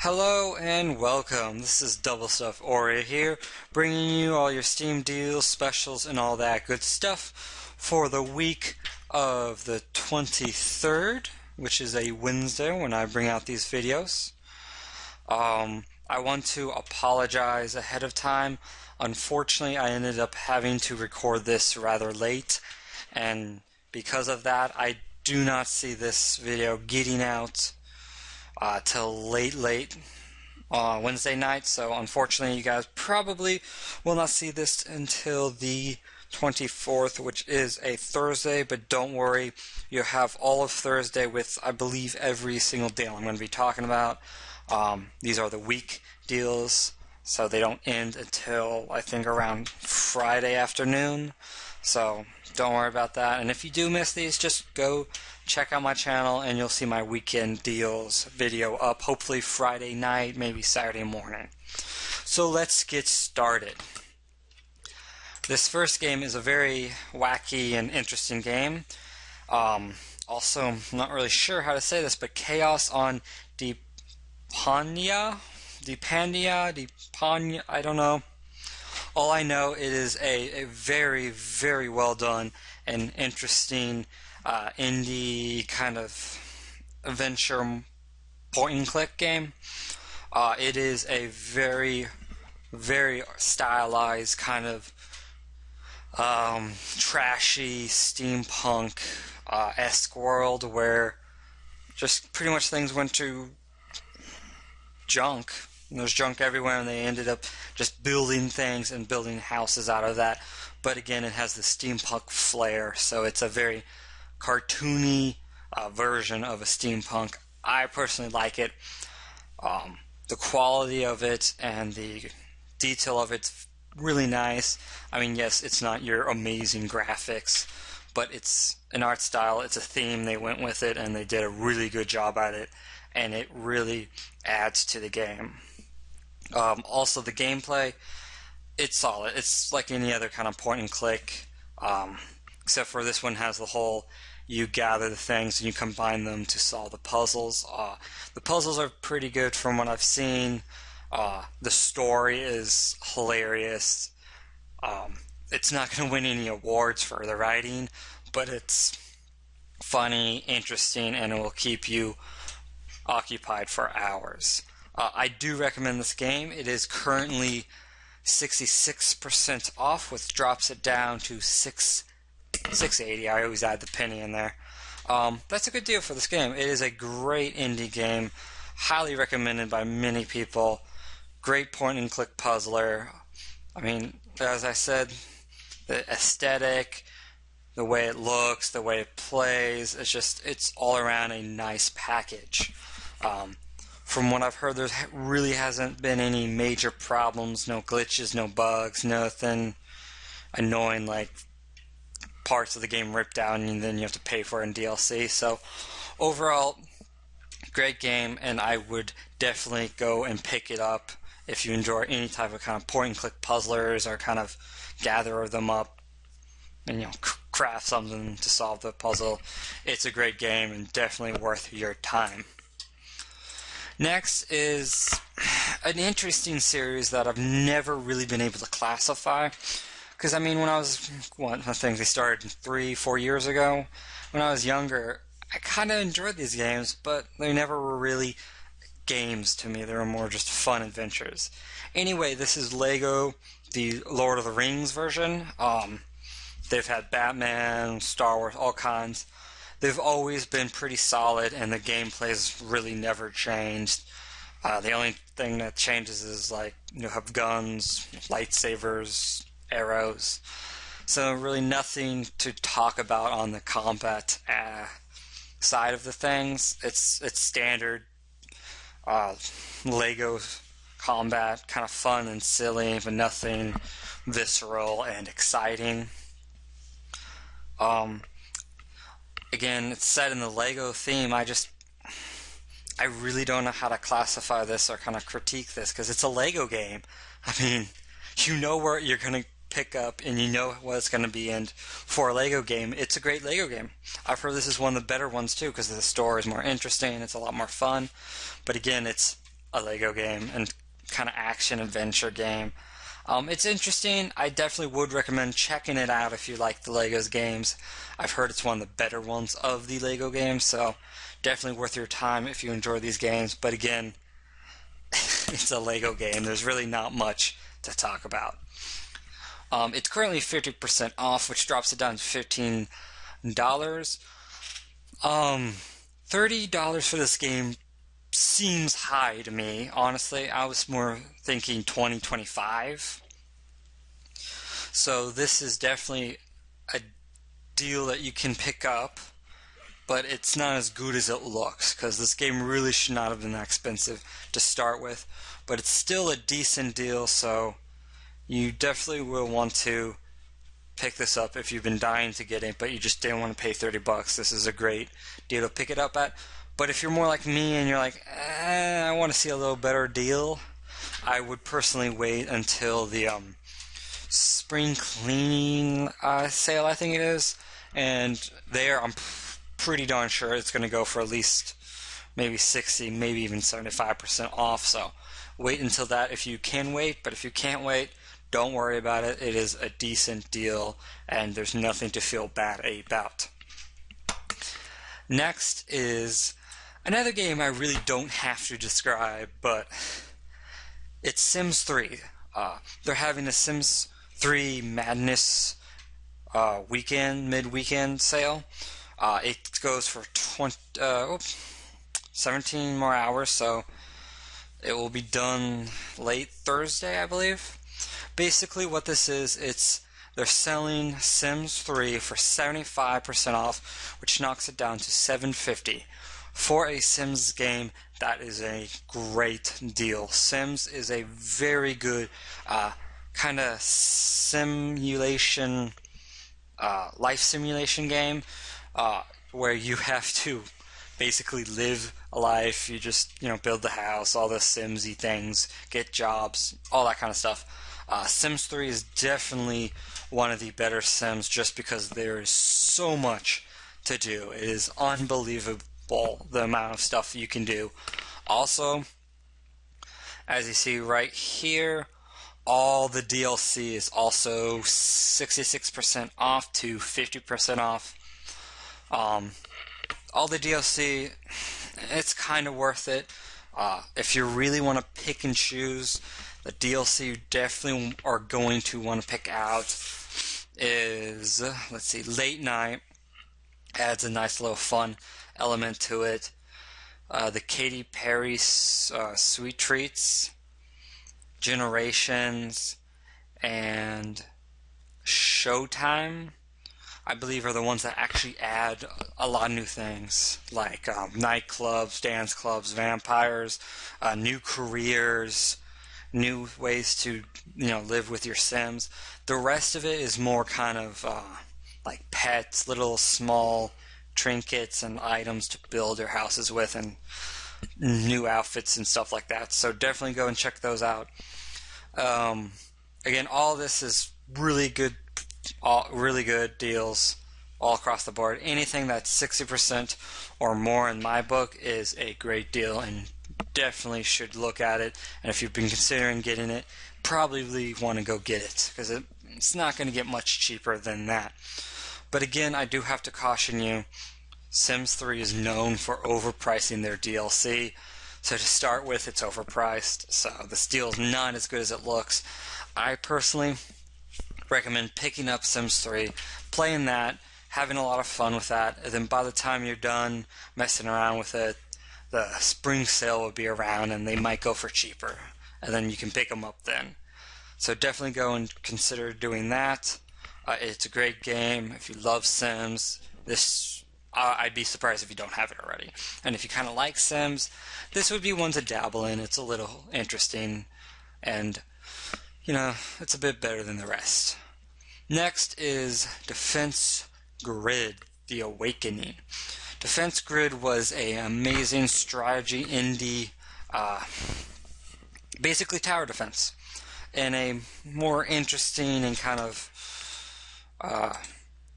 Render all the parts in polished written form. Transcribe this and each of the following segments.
Hello and welcome. This is Double Stuff Aurea here, bringing you all your Steam deals, specials, and all that good stuff for the week of the 23rd, which is a Wednesday when I bring out these videos. I want to apologize ahead of time. Unfortunately, I ended up having to record this rather late, and because of that, I do not see this video getting out till late Wednesday night, so unfortunately you guys probably will not see this until the 24th, which is a Thursday, but don't worry, you have all of Thursday with, I believe, every single deal I'm going to be talking about. These are the week deals, so they don't end until, I think, around Friday afternoon, so don't worry about that. And if you do miss these, just go check out my channel and you'll see my weekend deals video up, hopefully Friday night, maybe Saturday morning. So let's get started. This first game is a very wacky and interesting game. Also, I'm not really sure how to say this, but Chaos on Deponia, I don't know. All I know, it is a very, very well done and interesting indie kind of adventure point-and-click game. It is a very, very stylized kind of trashy steampunk-esque world where just pretty much things went to junk. And there's junk everywhere, and they ended up just building things and building houses out of that. But again, it has the steampunk flair, so it's a very cartoony version of a steampunk. I personally like it. The quality of it and the detail of it's really nice. I mean, yes, it's not your amazing graphics, but it's an art style, it's a theme, they went with it, and they did a really good job at it, and it really adds to the game. Also, the gameplay, it's solid. It's like any other kind of point and click, except for this one has the whole you gather the things and you combine them to solve the puzzles. The puzzles are pretty good from what I've seen. The story is hilarious. It's not going to win any awards for the writing, but it's funny, interesting, and it will keep you occupied for hours. I do recommend this game. It is currently 66% off, which drops it down to $6.80. I always add the penny in there. That's a good deal for this game. It is a great indie game, highly recommended by many people. Great point-and-click puzzler. I mean, as I said, the aesthetic, the way it looks, the way it plays, it's all around a nice package. From what I've heard, there really hasn't been any major problems, no glitches, no bugs, nothing annoying like parts of the game ripped out and then you have to pay for it in DLC. So overall, great game, and I would definitely go and pick it up if you enjoy any type of kind of point-and-click puzzlers or kind of gather them up and craft something to solve the puzzle. It's a great game and definitely worth your time. Next is an interesting series that I've never really been able to classify. Because, I mean, when I was, I think they started 3-4 years ago. When I was younger, I kind of enjoyed these games, but they never were really games to me. They were more just fun adventures. Anyway, this is Lego, the Lord of the Rings version. They've had Batman, Star Wars, all kinds. They've always been pretty solid, and the gameplay's really never changed. The only thing that changes is, like, you have guns, lightsabers, arrows. So really nothing to talk about on the combat side of the things. It's standard Lego combat, kind of fun and silly, but nothing visceral and exciting. Again, it's set in the Lego theme. I really don't know how to classify this or kind of critique this, because it's a Lego game. I mean, you know where you're going to pick up and you know what it's going to be, and for a Lego game, it's a great Lego game. I've heard this is one of the better ones too, because the story is more interesting, it's a lot more fun. But again, it's a Lego game and kind of action adventure game. It's interesting. I definitely would recommend checking it out if you like the Legos games. I've heard it's one of the better ones of the Lego games, so definitely worth your time if you enjoy these games. But again, it's a Lego game. There's really not much to talk about. It's currently 50% off, which drops it down to $15. $30 for this game seems high to me, honestly. I was more thinking 20, 25. So this is definitely a deal that you can pick up, but it's not as good as it looks, because this game really should not have been that expensive to start with. But it's still a decent deal, so you definitely will want to pick this up if you've been dying to get it, but you just didn't want to pay $30. This is a great deal to pick it up at. But if you're more like me and you're like, I want to see a little better deal, I would personally wait until the spring cleaning sale, I think it is. And there, I'm pretty darn sure it's going to go for at least maybe 60, maybe even 75% off. So wait until that if you can wait. But if you can't wait, don't worry about it. It is a decent deal, and there's nothing to feel bad about. Next is another game I really don't have to describe, but it's Sims 3. They're having a Sims 3 Madness mid-weekend sale. It goes for 17 more hours, so it will be done late Thursday, I believe. Basically what this is, they're selling Sims 3 for 75% off, which knocks it down to $7.50. For a Sims game, that is a great deal. Sims is a very good kind of simulation, life simulation game, where you have to basically live a life. You just, build the house, all the Simsy things, get jobs, all that kind of stuff. Sims 3 is definitely one of the better Sims just because there is so much to do. It is unbelievable the amount of stuff you can do. Also, as you see right here, all the DLC is also 66% off to 50% off. All the DLC, it's kind of worth it. If you really want to pick and choose, the DLC you definitely are going to want to pick out is, Late Night. Adds a nice little fun element to it. The Katy Perry Sweet Treats, Generations, and Showtime, I believe, are the ones that actually add a lot of new things, like nightclubs, dance clubs, vampires, new careers, new ways to live with your Sims. The rest of it is more kind of like pets, little small trinkets and items to build your houses with, and new outfits and stuff like that. So definitely go and check those out. Again, all this is really good deals all across the board. Anything that's 60% or more in my book is a great deal, and definitely should look at it. And if you've been considering getting it, probably want to go get it, because it's not going to get much cheaper than that. But again, I do have to caution you, Sims 3 is known for overpricing their DLC. So to start with, it's overpriced. So this deal is not as good as it looks. I personally recommend picking up Sims 3, playing that, having a lot of fun with that, and then by the time you're done messing around with it, the spring sale will be around and they might go for cheaper, and then you can pick them up then. So definitely go and consider doing that. It's a great game. If you love Sims, I'd be surprised if you don't have it already. And if you kind of like Sims, this would be one to dabble in. It's a little interesting, and it's a bit better than the rest. Next is Defense Grid: The Awakening. Defense Grid was an amazing strategy indie, basically tower defense, in a more interesting and kind of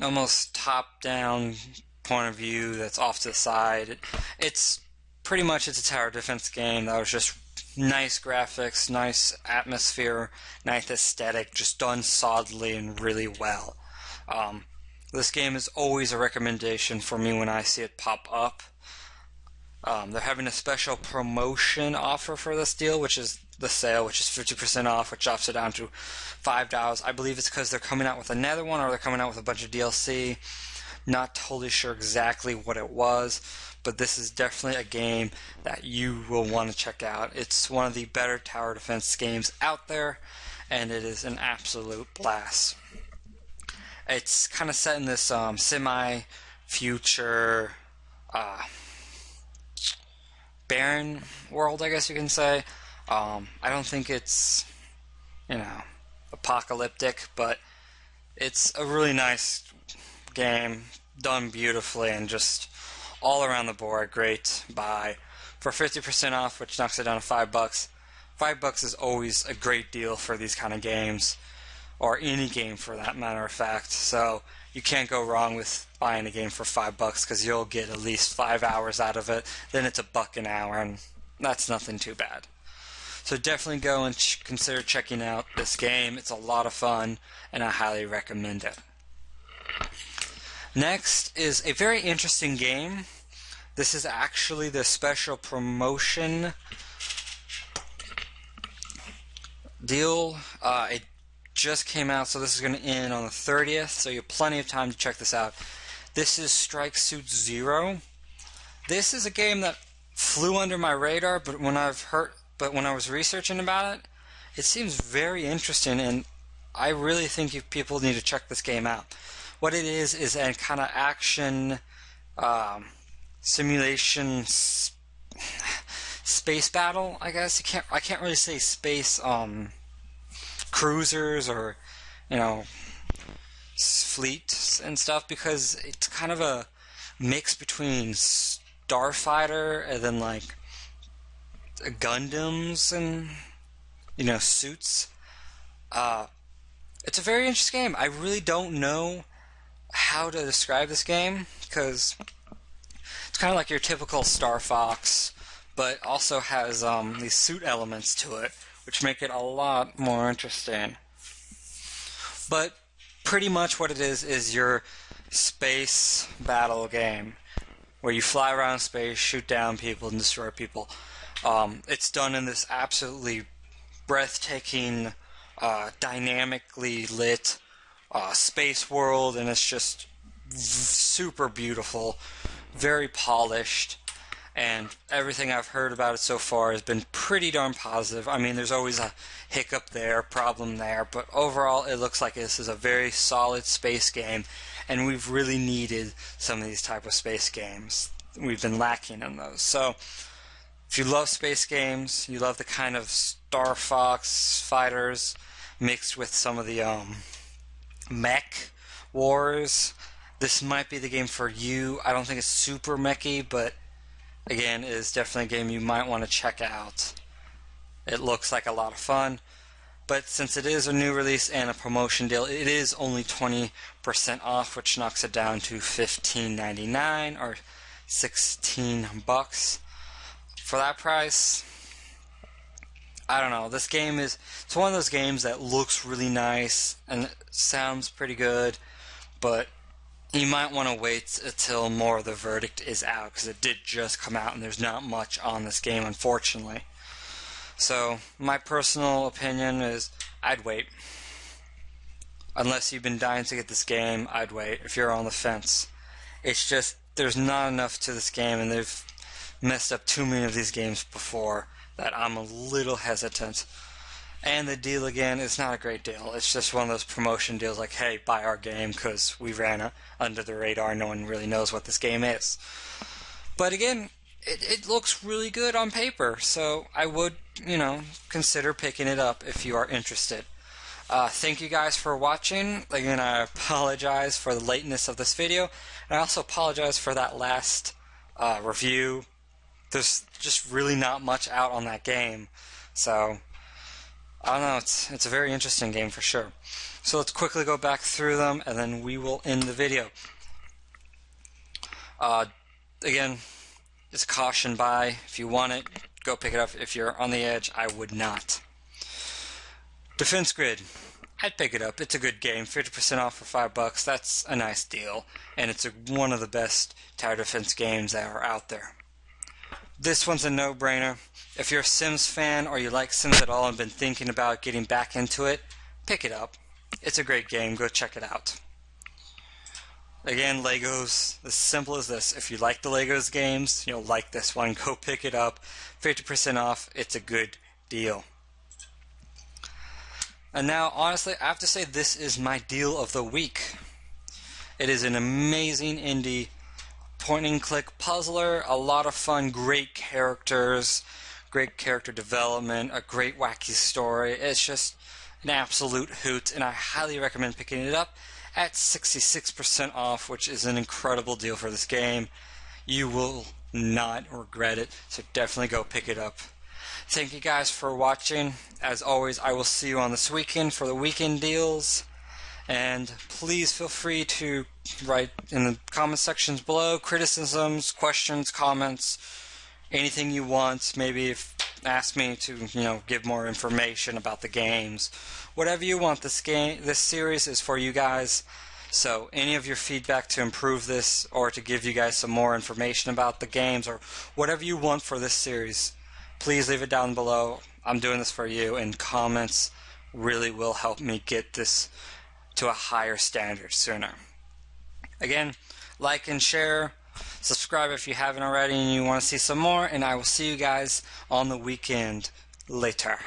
almost top-down point of view that's off to the side. It's a tower defense game that was just nice graphics, nice atmosphere, nice aesthetic, just done solidly and really well. This game is always a recommendation for me when I see it pop up. They're having a special promotion offer for this deal, which is the sale, which is 50% off, which drops it down to $5. I believe it's because they're coming out with another one, or they're coming out with a bunch of DLC. Not totally sure exactly what it was, but this is definitely a game that you will want to check out. It's one of the better tower defense games out there, and it is an absolute blast. It's kind of set in this semi-future barren world, I guess you can say. I don't think it's, apocalyptic, but it's a really nice game, done beautifully, and just all around the board, great buy. For 50% off, which knocks it down to $5. $5 is always a great deal for these kind of games, or any game for that matter of fact. So you can't go wrong with buying a game for $5 because you'll get at least 5 hours out of it. Then it's $1 an hour, and that's nothing too bad. So definitely go and consider checking out this game. It's a lot of fun, and I highly recommend it. Next is a very interesting game. This is actually the special promotion deal. It just came out, so this is going to end on the 30th, so you have plenty of time to check this out. This is Strike Suit Zero. This is a game that flew under my radar, but when I was researching about it, it seems very interesting, and I really think people need to check this game out. What it is a kind of action simulation space battle, I guess. I can't really say space cruisers or fleets and stuff, because it's kind of a mix between Starfighter and then like Gundams and suits. It's a very interesting game. I really don't know how to describe this game, because it's kind of like your typical Star Fox, but also has these suit elements to it, which make it a lot more interesting. But pretty much what it is your space battle game, where you fly around space, shoot down people, and destroy people. It's done in this absolutely breathtaking, dynamically lit space world, and it's just super beautiful, very polished, and everything I've heard about it so far has been pretty darn positive. I mean, there's always a hiccup there, problem there, but overall it looks like this is a very solid space game, and we've really needed some of these type of space games. We've been lacking in those. So if you love space games, you love the kind of Star Fox fighters mixed with some of the mech wars, this might be the game for you. I don't think it's super mechy, but again, it is definitely a game you might want to check out. It looks like a lot of fun, but since it is a new release and a promotion deal, it is only 20% off, which knocks it down to $15.99 or $16. For that price, I don't know. This game it's one of those games that looks really nice and sounds pretty good, but you might want to wait until more of the verdict is out, because it did just come out and there's not much on this game, unfortunately. So my personal opinion is I'd wait. Unless you've been dying to get this game, I'd wait if you're on the fence. It's just there's not enough to this game, and they've messed up too many of these games before that I'm a little hesitant. And the deal, again, is not a great deal. It's just one of those promotion deals like, hey, buy our game because we ran it under the radar. No one really knows what this game is. But again, it looks really good on paper, so I would, consider picking it up if you are interested. Thank you guys for watching. Again, I apologize for the lateness of this video, and I also apologize for that last review. There's just really not much out on that game, so I don't know, it's a very interesting game for sure. So let's quickly go back through them, and then we will end the video. Again, just caution buy. If you want it, go pick it up. If you're on the edge, I would not. Defense Grid. I'd pick it up. It's a good game. 50% off for $5. That's a nice deal. And it's one of the best tower defense games that are out there. This one's a no-brainer. If you're a Sims fan or you like Sims at all and been thinking about getting back into it, pick it up. It's a great game. Go check it out. Again, Legos, as simple as this. If you like the Legos games, you'll like this one. Go pick it up. 50% off. It's a good deal. And now, honestly, I have to say this is my deal of the week. It is an amazing indie point-and-click puzzler. A lot of fun, great characters, great character development, a great wacky story. It's just an absolute hoot, and I highly recommend picking it up at 66% off, which is an incredible deal for this game. You will not regret it, so definitely go pick it up. Thank you guys for watching. As always, I will see you on this weekend for the weekend deals. And please feel free to write in the comment sections below criticisms, questions, comments, anything you want. Maybe ask me to give more information about the games. Whatever you want. This series is for you guys. So any of your feedback to improve this or to give you guys some more information about the games or whatever you want for this series, please leave it down below. I'm doing this for you, and comments really will help me get this to a higher standard sooner. Again, like and share, subscribe if you haven't already and you want to see some more, and I will see you guys on the weekend later.